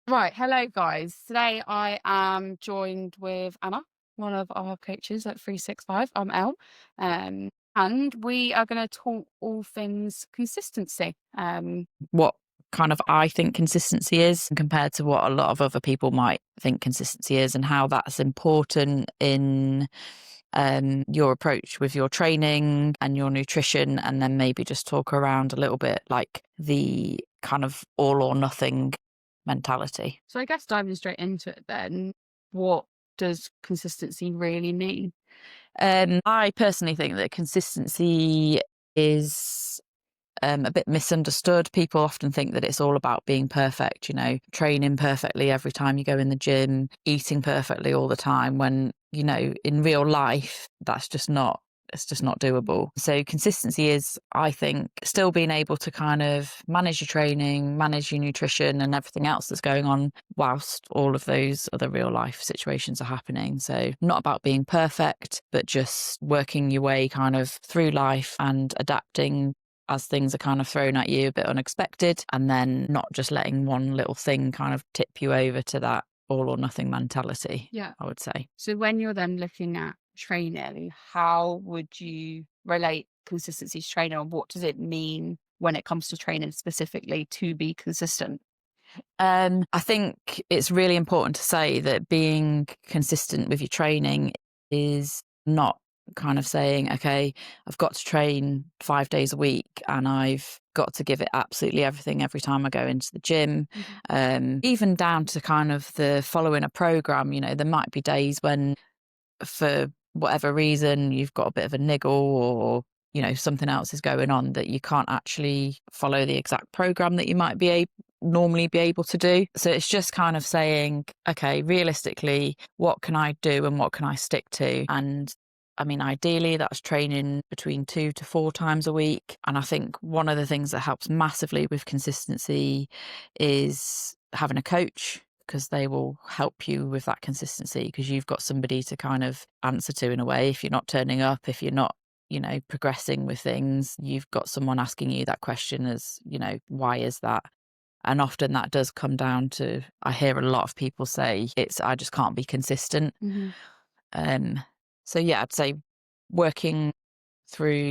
Right, hello guys. Today I am joined with Anna, one of our coaches at 365. I'm Elle, and we are going to talk all things consistency. What kind of I think consistency is compared to what a lot of other people might think consistency is, and how that's important in your approach with your training and your nutrition, and then maybe just talk around a little bit like the kind of all or nothing mentality. So I guess diving straight into it, then, what does consistency really mean? I personally think that consistency is a bit misunderstood. People often think that it's all about being perfect, training perfectly every time you go in the gym, eating perfectly all the time, when, in real life, it's just not doable. So consistency is, I think, still being able to kind of manage your training, manage your nutrition and everything else that's going on whilst all of those other real life situations are happening. So not about being perfect, but just working your way kind of through life and adapting as things are kind of thrown at you a bit unexpected, and then not just letting one little thing kind of tip you over to that all or nothing mentality, Yeah. I would say. So when you're then looking at training, how would you relate consistency to training, and what does it mean when it comes to training specifically to be consistent? I think it's really important to say that being consistent with your training is not kind of saying, okay, I've got to train 5 days a week and I've got to give it absolutely everything every time I go into the gym. Even down to kind of the following a program, there might be days when, for whatever reason, you've got a bit of a niggle, or something else is going on, that you can't actually follow the exact program that you might normally be able to do. So it's just kind of saying, okay, realistically, what can I do and what can I stick to? And I mean, ideally, that's training between 2 to 4 times a week. And I think one of the things that helps massively with consistency is having a coach, because they will help you with that consistency, because you've got somebody to kind of answer to in a way. If you're not turning up, if you're not, progressing with things, you've got someone asking you that question as, why is that? And often that does come down to, I hear a lot of people say, I just can't be consistent. Hmm. Um, so yeah, I'd say working through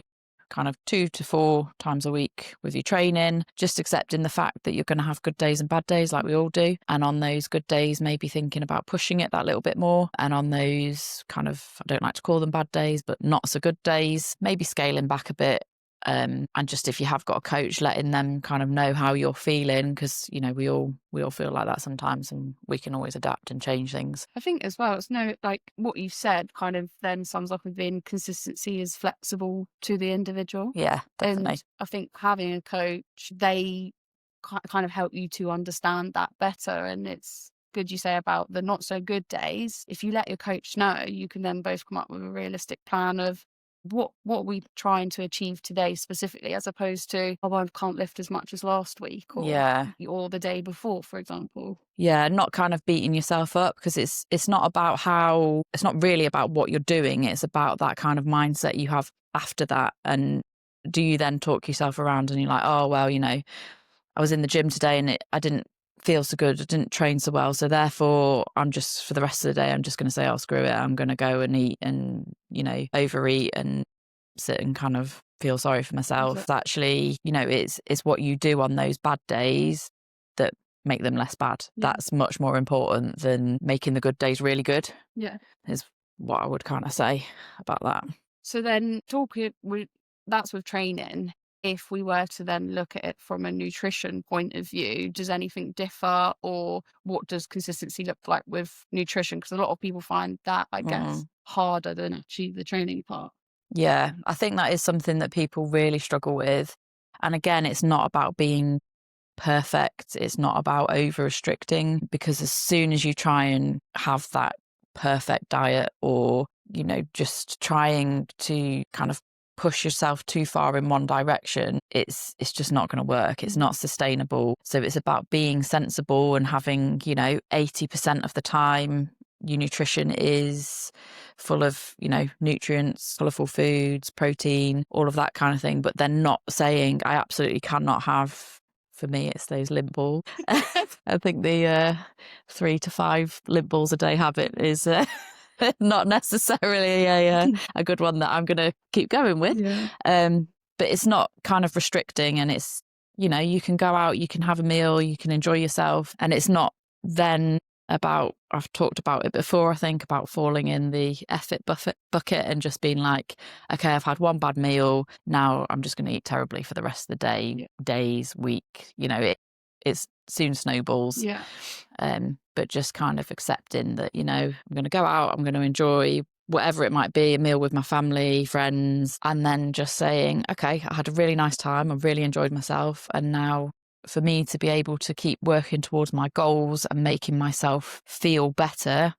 kind of 2 to 4 times a week with your training, just accepting the fact that you're going to have good days and bad days like we all do. And on those good days, maybe thinking about pushing it that little bit more. And on those kind of, I don't like to call them bad days, but not so good days, maybe scaling back a bit. And just, if you have got a coach, letting them kind of know how you're feeling, because we all feel like that sometimes, and we can always adapt and change things. I think as well, it's no, like what you've said kind of then sums up with being consistency is flexible to the individual. Yeah, definitely. And I think having a coach, they kind of help you to understand that better. And it's good you say about the not so good days. If you let your coach know, you can then both come up with a realistic plan of what are we trying to achieve today specifically, as opposed to, oh, I can't lift as much as last week Yeah. or the day before, for example. Yeah, not kind of beating yourself up, because it's not about it's not really about what you're doing. It's about that kind of mindset you have after that. And do you then talk yourself around and you're like, oh, well, I was in the gym today and I didn't feel so good. I didn't train so well. So therefore, for the rest of the day, I'm just going to say, oh, screw it. I'm going to go and eat and, overeat and sit and kind of feel sorry for myself. Exactly. Actually, it's what you do on those bad days that make them less bad. Yeah. That's much more important than making the good days really good, Yeah. is what I would kind of say about that. So then that's with training. If we were to then look at it from a nutrition point of view, does anything differ, or what does consistency look like with nutrition? Because a lot of people find that, I guess, Mm. harder than actually the training part. Yeah, I think that is something that people really struggle with. And again, it's not about being perfect. It's not about over restricting, because as soon as you try and have that perfect diet, or, just trying to kind of push yourself too far in one direction, it's just not going to work. It's not sustainable. So it's about being sensible and having, 80% of the time your nutrition is full of, nutrients, colourful foods, protein, all of that kind of thing. But then not saying, I absolutely cannot have for me, it's those lint balls. I think the 3 to 5 lint balls a day habit is not necessarily a good one that I'm going to keep going with. Yeah. But it's not kind of restricting, and it's, you know, you can go out, you can have a meal, you can enjoy yourself, and it's not then about, I've talked about it before, I think, about falling in the effort bucket and just being like, okay, I've had one bad meal, now I'm just going to eat terribly for the rest of the day, days, week, you know, it soon snowballs. Yeah. But just kind of accepting that, you know, I'm going to go out, I'm going to enjoy whatever it might be, a meal with my family, friends, and then just saying, okay, I had a really nice time, I really enjoyed myself, and now for me to be able to keep working towards my goals and making myself feel better,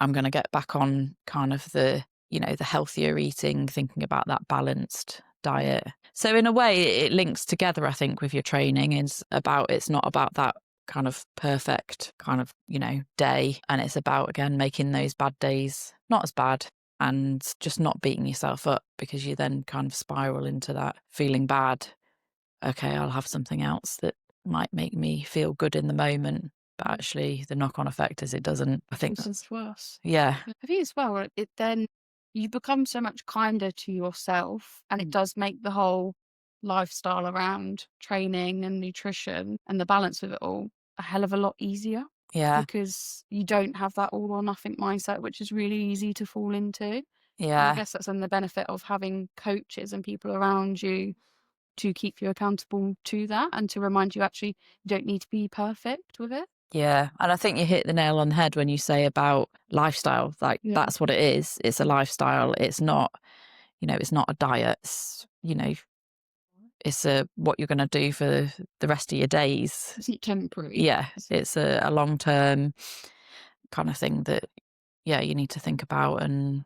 I'm going to get back on kind of the, you know, the healthier eating, thinking about that balanced diet. So in a way, it links together, I think, with your training. It's not about that kind of perfect kind of, you know, day. And it's about, again, making those bad days not as bad and just not beating yourself up, because you then kind of spiral into that feeling bad. Okay, I'll have something else that might make me feel good in the moment. But actually, the knock-on effect is it doesn't. I think It's worse. yeah. I think as well, it then you become so much kinder to yourself, and it does make the whole lifestyle around training and nutrition and the balance of it all a hell of a lot easier, Yeah. because you don't have that all or nothing mindset, which is really easy to fall into. And I Yeah. guess that's then the benefit of having coaches and people around you to keep you accountable to that and to remind you actually you don't need to be perfect with it. Yeah. And I think you hit the nail on the head when you say about lifestyle. Like, Yeah. that's what it is. It's a lifestyle. It's not, you know, it's not a diet. It's, you know, it's what you're going to do for the rest of your days. It's not temporary. Yeah. It's a long-term kind of thing that, yeah, you need to think about, and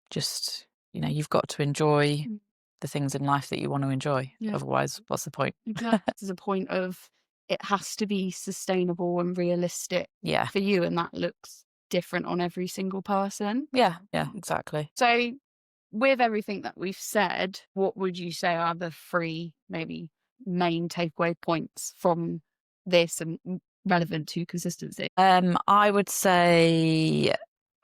just, you know, you've got to enjoy the things in life that you want to enjoy. Yeah. Otherwise, what's the point? Exactly. There's a point of it has to be sustainable and realistic Yeah. for you, and that looks different on every single person. Yeah. Yeah, exactly. So, with everything that we've said, what would you say are the 3 maybe main takeaway points from this and relevant to consistency? I would say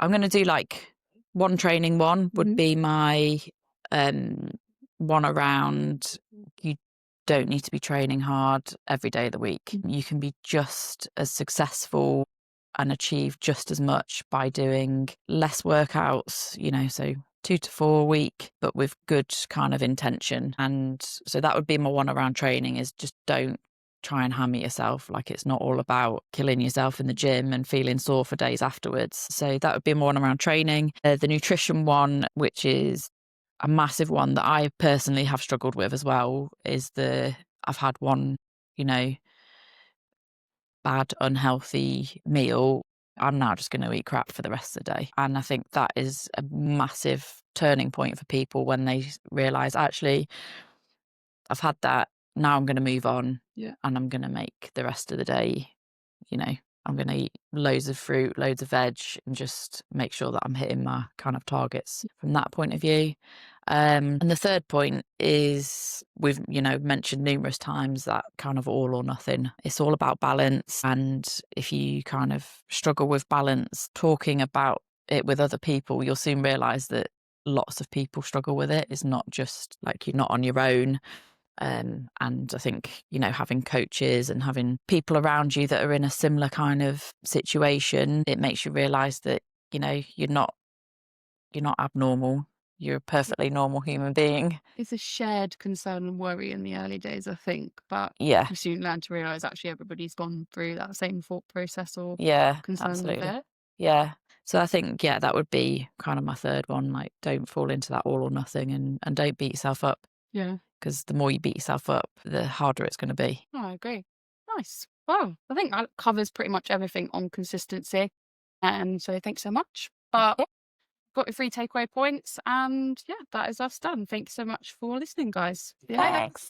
I'm going to do like one training one would be my one around, you don't need to be training hard every day of the week. You can be just as successful and achieve just as much by doing less workouts, you know, so 2 to 4 a week, but with good kind of intention. And so that would be my one around training, is just don't try and hammer yourself. Like, it's not all about killing yourself in the gym and feeling sore for days afterwards. So that would be more one around training. The nutrition one, which is a massive one that I personally have struggled with as well, is I've had one, you know, bad, unhealthy meal. I'm now just going to eat crap for the rest of the day. And I think that is a massive turning point for people when they realise, actually, I've had that. Now I'm going to move on. Yeah. And I'm going to make the rest of the day, you know, I'm going to eat loads of fruit, loads of veg, and just make sure that I'm hitting my kind of targets from that point of view. And the third point is, we've, you know, mentioned numerous times that kind of all or nothing. It's all about balance. And if you kind of struggle with balance, talking about it with other people, you'll soon realise that lots of people struggle with it. It's not just like you're not on your own. And I think, you know, having coaches and having people around you that are in a similar kind of situation, it makes you realise that, you know, you're not abnormal. You're a perfectly normal human being. It's a shared concern and worry in the early days, I think, but Yeah. you soon learn to realise actually everybody's gone through that same thought process or Yeah, concern absolutely. with it. Yeah. So I think, yeah, that would be kind of my third one. Like, don't fall into that all or nothing, and don't beat yourself up, Yeah. because the more you beat yourself up, the harder it's going to be. Oh, I agree. Nice. Well, I think that covers pretty much everything on consistency. And so thanks so much. But Yeah. got your 3 takeaway points, and yeah, that is us done. Thanks so much for listening, guys. See you later. Thanks.